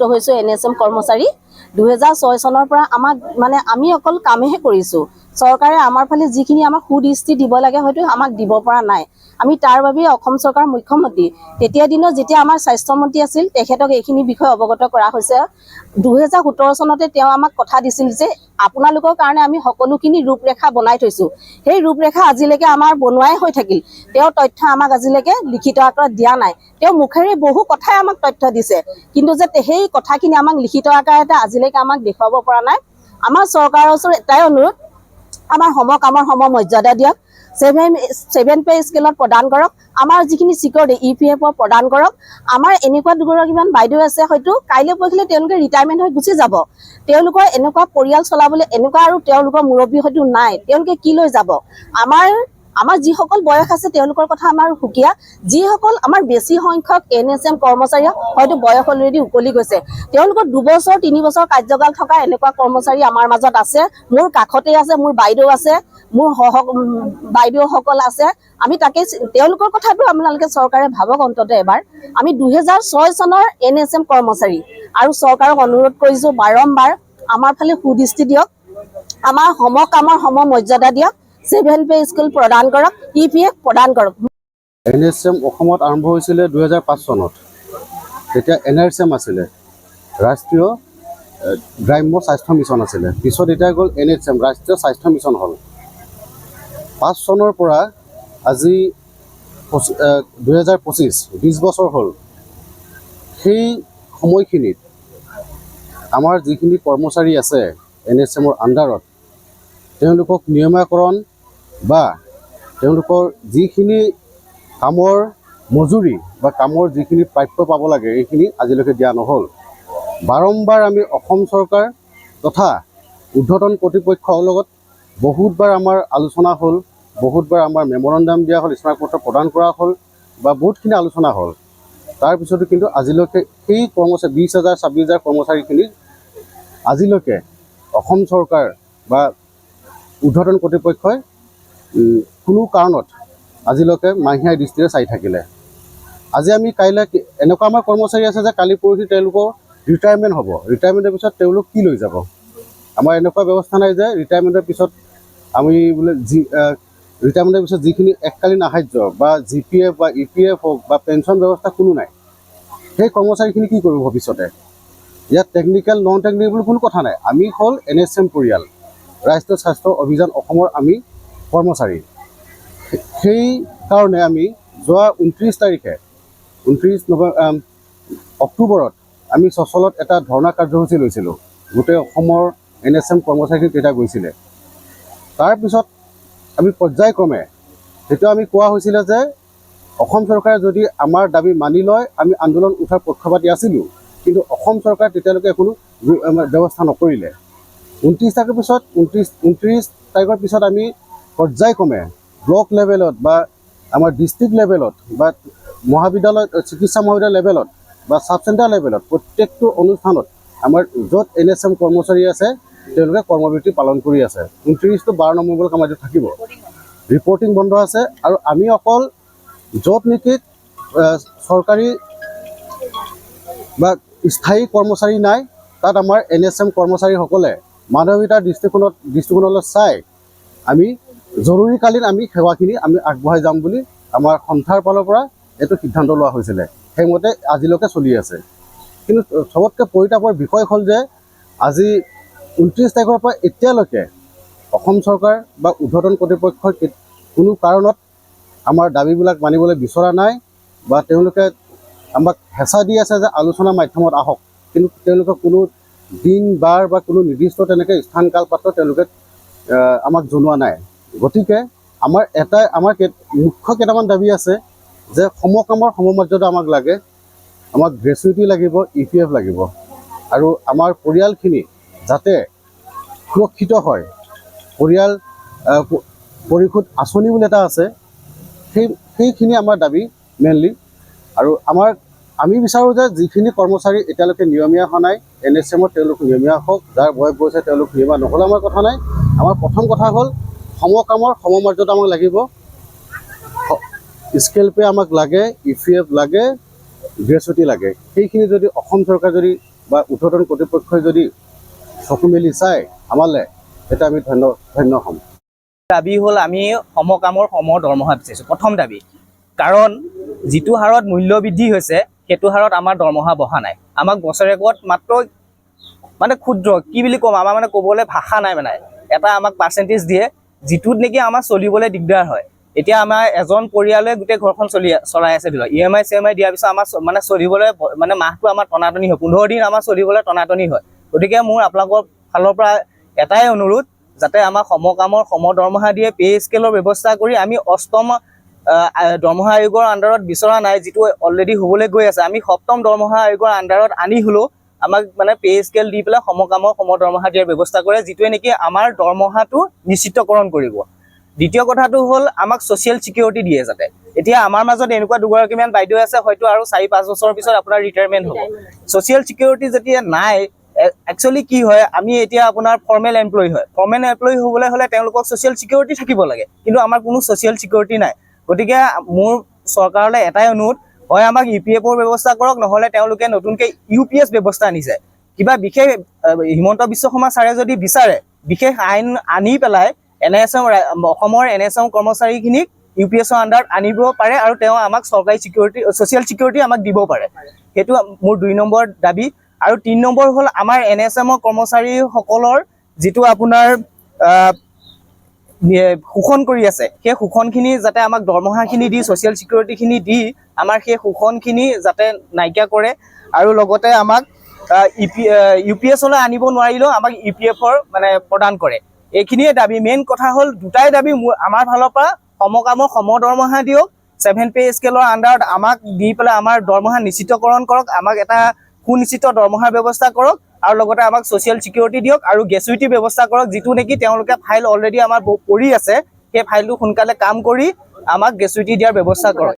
হৈছো NSM কৰ্মচাৰী 2006 চনৰ পৰা আমাক মানে আমি অকল কামেহে কৰিছো চৰকাৰে আমাৰ ফালে যিখিনি আমাক সুদৃষ্টি দিব লাগে হয়তো আমাক দিব পৰা নাই আমি তাৰ বাবে অসম চৰকাৰ মুখ্যমন্ত্ৰী তেতিয়া দিনত যেতিয়া আমাৰ স্বাস্থ্য মন্ত্ৰী আছিল তেখেতক এইখিনি বিষয় অৱগত কৰা হৈছে 2017 চনতে তেওঁ আমাক কথা দিছিল যে আপোনালোকৰ কাৰণে আমি সকলোখিনি ৰূপৰেখা বনাই থৈছো সেই ৰূপৰেখা আজিলৈকে আমাৰ বনোৱাই হৈ থাকিল তেওঁ তথ্য আমাক আজিলৈকে লিখিত আকাৰত দিয়া নাই তেওঁ মুখেৰে বহু কথাই আমাক তথ্য দিছে কিন্তু যে সেই কথাখিনি আমাক লিখিত আকাৰতে আজিলৈকে আমাক দেখুৱাব পৰা নাই আমাৰ চৰকাৰৰ ওচৰত এটাই অনুৰোধ আমাৰ কামৰ মৰ্যাদা দিয়ক 7 পে স্কেলত প্ৰদান কৰক আমাৰ যিখিনি সিকিউৰিটি EPF প্ৰদান কৰক আমাৰ এনেকুৱা দুগৰাকীমান বাইদেউ আছে হয়তো কাইলৈ পৰহিলে তেওঁলোকে ৰিটায়াৰমেন্ট হৈ গুচি যাব তেওঁলোকৰ এনেকুৱা পৰিয়াল চলাবলৈ এনেকুৱা আৰু তেওঁলোকৰ মুৰব্বী হয়তো নাই তেওঁলোকে কি লৈ যাব আমাৰ যিসকল বয়স আছে তেওঁলোকৰ কথা আমাৰ হুকিয়া যিসকল আমাৰ বেছি সংখ্যক NSM কৰ্মচাৰী হয়তো বয়স অলৰেডি উকলি গৈছে তেওঁলোকৰ 2 বছৰ 3 বছৰ কাৰ্যকাল থকা এনেকুৱা কৰ্মচাৰী আমাৰ মাজত আছে মোৰ কাখতে আছে মোৰ বাইদেউ আছে মোৰ বাইদেউসকল আছে আমি তাকে তেওঁলোকৰ কথাটো আপোনালোকে চৰকাৰে ভাবক অন্তত এবাৰ আমি 2006 চনৰ NSM কৰ্মচাৰী আৰু চৰকাৰক অনুৰোধ কৰিছো বাৰম্বাৰ আমাৰ ফালে সুদৃষ্টি দিয়ক আমাৰ কামৰ মৰ্যাদা দিয়ক 7 পে স্কুল প্ৰদান কৰক EPF প্ৰদান কৰক NSM অসমত আৰম্ভ হৈছিল 2005 চনত তেতিয়া NRSM আছিল ৰাষ্ট্ৰীয় গ্ৰাম্য স্বাস্থ্য মিছন আছিল পিছত এটা গ'ল NHM ৰাষ্ট্ৰীয় স্বাস্থ্য মিছন হ'ল 5 চনৰ পৰা আজি 2025 20 বছৰ হ'ল সেই সময়খিনিত আমাৰ যিখিনি কৰ্মচাৰী আছে NSMৰ আণ্ডাৰত তেওঁলোকক নিয়মীয়াকৰণ বা তেওঁলোকৰ যিখিনি কামৰ মজুৰি বা কামৰ যিখিনি প্ৰাপ্য পাব লাগে এইখিনি আজিলৈকে দিয়া নহ'ল বাৰম্বাৰ আমি অসম চৰকাৰ তথা উৰ্ধ্বতন কৰ্তৃপক্ষৰ লগত বহুতবাৰ আমাৰ আলোচনা হ'ল বহুতবাৰ আমাৰ মেমৰেণ্ডাম দিয়া হ'ল স্মাৰকপত্ৰ প্ৰদান কৰা হ'ল বা বহুতখিনি আলোচনা হ'ল তাৰপিছতো কিন্তু আজিলৈকে সেই কৰ্মচাৰী 20,000 26,000 কৰ্মচাৰীখিনি আজিলৈকে অসম চৰকাৰ বা উৰ্ধ্বতন কৰ্তৃপক্ষই কোনো কাৰণত আজিলৈকে মাহিয়াই দৃষ্টিৰে চাই থাকিলে আজি আমি কাইলৈ এনেকুৱা আমাৰ কৰ্মচাৰী আছে যে কালি পৰহি তেওঁলোকৰ ৰিটায়াৰমেণ্ট হ'ব ৰিটায়াৰমেণ্টৰ পিছত তেওঁলোক কি লৈ যাব আমাৰ এনেকুৱা ব্যৱস্থা নাই যে ৰিটায়াৰমেণ্টৰ পিছত আমি বোলে ৰিটায়াৰমেণ্টৰ পিছত যিখিনি এককালীন সাহায্য বা GPF বা EPF হওক বা পেঞ্চন ব্যৱস্থা কোনো নাই সেই কৰ্মচাৰীখিনি কি কৰিব ভৱিষ্যতে ইয়াত টেকনিকেল নন টেকনিকেল কোনো কথা নাই আমি হ'ল NSM পৰিয়াল ৰাষ্ট্ৰীয় স্বাস্থ্য অভিযান অসমৰ আমি কৰ্মচাৰী সেই কাৰণে আমি যোৱা 29 তাৰিখে 29 অক্টোবৰত আমি চচলত এটা ধৰ্ণা কাৰ্যসূচী লৈছিলোঁ গোটেই অসমৰ NSM কৰ্মচাৰীখিনি তেতিয়া গৈছিলে তাৰপিছত আমি পৰ্যায়ক্ৰমে যেতিয়া আমি কোৱা হৈছিলে যে অসম চৰকাৰে যদি আমাৰ দাবী মানি লয় আমি আন্দোলন উঠাৰ পক্ষপাতী আছিলোঁ কিন্তু অসম চৰকাৰে তেতিয়ালৈকে কোনো ব্যৱস্থা নকৰিলে 29 তাৰিখৰ পিছত 29 তাৰিখৰ পিছত আমি পৰ্যায়ক্ৰমে ব্লক লেভেলত বা আমাৰ ডিষ্ট্ৰিক্ট লেভেলত বা মহাবিদ্যালয় চিকিৎসা মহাবিদ্যালয় লেভেলত বা সাব চেণ্টাৰ লেভেলত প্ৰত্যেকটো অনুষ্ঠানত আমাৰ য'ত NSM কৰ্মচাৰী আছে তেওঁলোকে কৰ্মবিৰতি পালন কৰি আছে 29 to 12 নম্বৰলৈকে আমাৰ এইটো থাকিব ৰিপৰ্টিং বন্ধ আছে আৰু আমি অকল য'ত নেকি চৰকাৰী বা স্থায়ী কৰ্মচাৰী নাই তাত আমাৰ NSM কৰ্মচাৰীসকলে মানৱীয়তাৰ দৃষ্টিকোণলৈ চাই আমি জৰুৰীকালীন আমি সেৱাখিনি আমি আগবঢ়াই যাম বুলি আমাৰ সন্থাৰ ফালৰ পৰা এইটো সিদ্ধান্ত লোৱা হৈছিলে সেইমতে আজিলৈকে চলি আছে কিন্তু চবতকৈ পৰিতাপৰ বিষয় হ'ল যে আজি 29 তাৰিখৰ পৰা এতিয়ালৈকে অসম চৰকাৰ বা উৰ্ধ্বতন কৰ্তৃপক্ষই কোনো কাৰণত আমাৰ দাবীবিলাক মানিবলৈ বিচৰা নাই বা তেওঁলোকে আমাক হেঁচা দি আছে যে আলোচনাৰ মাধ্যমত আহক কিন্তু তেওঁলোকে কোনো দিন বাৰ বা কোনো নিৰ্দিষ্ট তেনেকৈ স্থান কাল পাত্ৰ তেওঁলোকে আমাক জনোৱা নাই গতিকে আমাৰ মুখ্য কেইটামান দাবী আছে যে সমকামৰ সমমৰ্যাদা আমাক লাগে আমাক গ্ৰেচুইটি লাগিব EPF লাগিব আৰু আমাৰ পৰিয়ালখিনি যাতে সুৰক্ষিত হয় পৰিয়াল পৰিশোধ আঁচনি বুলি এটা আছে সেইখিনি আমাৰ দাবী মেইনলি আৰু আমি বিচাৰোঁ যে যিখিনি কৰ্মচাৰী এতিয়ালৈকে নিয়মীয়া হোৱা নাই NSMত তেওঁলোক নিয়মীয়া হওক যাৰ বয়স গৈছে তেওঁলোক নিয়মীয়া নহ'লে আমাৰ কথা নাই আমাৰ প্ৰথম কথা হ'ল সমকামৰ সমমৰ্যাদা আমাক লাগিব স্কেল পে আমাক লাগে EPF লাগে গ্ৰেচুইটি লাগে সেইখিনি যদি অসম চৰকাৰ যদি বা ঊৰ্ধ্বতন কৰ্তৃপক্ষই যদি চকু মেলি চায় আমালৈ, তেতিয়া আমি ধন্য হ'ম। দাবী হ'ল আমি সমকামৰ সম দৰমহা বিচাৰিছোঁ, প্ৰথম দাবী। কাৰণ যিটো হাৰত মূল্য বৃদ্ধি হৈছে সেইটো হাৰত আমাৰ দৰমহা বঢ়া নাই। আমাক বছৰেকত মাত্ৰ মানে ক্ষুদ্ৰ কি বুলি ক'ম, আমাৰ মানে ক'বলৈ ভাষা নাই, মানে এটা আমাক পাৰ্চেণ্টেজ দিয়ে যিটোত নেকি আমাৰ চলিবলৈ দিগদাৰ হয়। এতিয়া আমাৰ এজন পৰিয়ালে গোটেই ঘৰখন চলাই আছে ধৰি লওক, EMI CMI দিয়াৰ পিছত আমাৰ মানে চলিবলৈ মানে মাহটো আমাৰ টনাটনি হয়, 15 দিন আমাৰ চলিবলৈ টনাটনি হয়। গতিকে মোৰ আপোনালোকৰ ফালৰ পৰা এটাই অনুৰোধ, যাতে আমাক সমকামৰ সম দৰমহা দিয়ে, পে স্কেলৰ ব্যৱস্থা কৰি আমি 8ম দৰমহা আয়োগৰ আণ্ডাৰত বিচৰা নাই, যিটো অলৰেডি হ'বলৈ গৈ আছে। আমি 7ম দৰমহা আয়োগৰ আণ্ডাৰত আনি হ'লেও আমাক মানে পে স্কেল দি পেলাই সমকামৰ সম দৰমহা দিয়াৰ ব্যৱস্থা কৰে, যিটোৱে নেকি আমাৰ দৰমহাটো নিশ্চিতকৰণ কৰিব। দ্বিতীয় কথাটো হ'ল আমাক ছ'চিয়েল ছিকিউৰিটি দিয়ে যাতে। এতিয়া আমাৰ মাজত এনেকুৱা দুগৰাকীমান বাইদেউ আছে, হয়তো আৰু 4-5 বছৰৰ পিছত আপোনাৰ ৰিটায়াৰমেণ্ট হ'ব। ছ'চিয়েল ছিকিউৰিটি যেতিয়া নাই, একচুৱেলি কি হয়, আমি এতিয়া আপোনাৰ ফৰ্মেল এমপ্লয়ী হয়, ফৰ্মেল এমপ্লয়ী হ'বলৈ হ'লে তেওঁলোকক ছ'চিয়েল ছিকিউৰিটি থাকিব লাগে, কিন্তু আমাৰ কোনো ছ'চিয়েল ছিকিউৰিটি নাই। গতিকে মোৰ চৰকাৰলৈ এটাই অনুৰোধ, হয় আমাক EPF ব্যৱস্থা কৰক, নহ'লে তেওঁলোকে নতুনকৈ UPS ব্যৱস্থা আনিছে। কিবা বিশেষ হিমন্ত বিশ্ব শৰ্মা ছাৰে যদি বিচাৰে বিশেষ আইন আনি পেলাই অসমৰ NSM কৰ্মচাৰীখিনিক UPSৰ আণ্ডাৰত আনিব পাৰে, আৰু তেওঁ আমাক চৰকাৰী ছিকিউৰিটি ছ'চিয়েল ছিকিউৰিটি আমাক দিব পাৰে। সেইটো মোৰ 2 নম্বৰ দাবী। আৰু 3 নম্বৰ হ'ল আমাৰ NSMৰ কৰ্মচাৰীসকলৰ যিটো আপোনাৰ শোষণ কৰি আছে, সেই শোষণখিনি যাতে আমাক দৰমহাখিনি দি, ছ'চিয়েল ছিকিউৰিটিখিনি দি আমাৰ সেই শোষণখিনি যাতে নাইকিয়া কৰে, আৰু লগতে আমাক UPSলৈ আনিব নোৱাৰিলেও আমাক EPFৰ মানে প্ৰদান কৰে। এইখিনিয়ে দাবী। মেইন কথা হ'ল দুটাই দাবী আমাৰ ফালৰ পৰা, সমকামৰ সম দৰমহা দিয়ক, 7 পে স্কেলৰ আণ্ডাৰত আমাক দি পেলাই আমাৰ দৰমহা নিশ্চিতকৰণ কৰক, আমাক এটা সুনিশ্চিত দৰমহাৰ ব্যৱস্থা কৰক, আৰু লগতে আমাক ছ'চিয়েল ছিকিউৰিটি দিয়ক, আৰু গ্ৰেচুইটি ব্যৱস্থা কৰক, যিটো নেকি তেওঁলোকে ফাইল অলৰেডি আমাৰ পৰি আছে, সেই ফাইলটো সোনকালে কাম কৰি আমাক গ্ৰেচুইটি দিয়াৰ ব্যৱস্থা কৰক।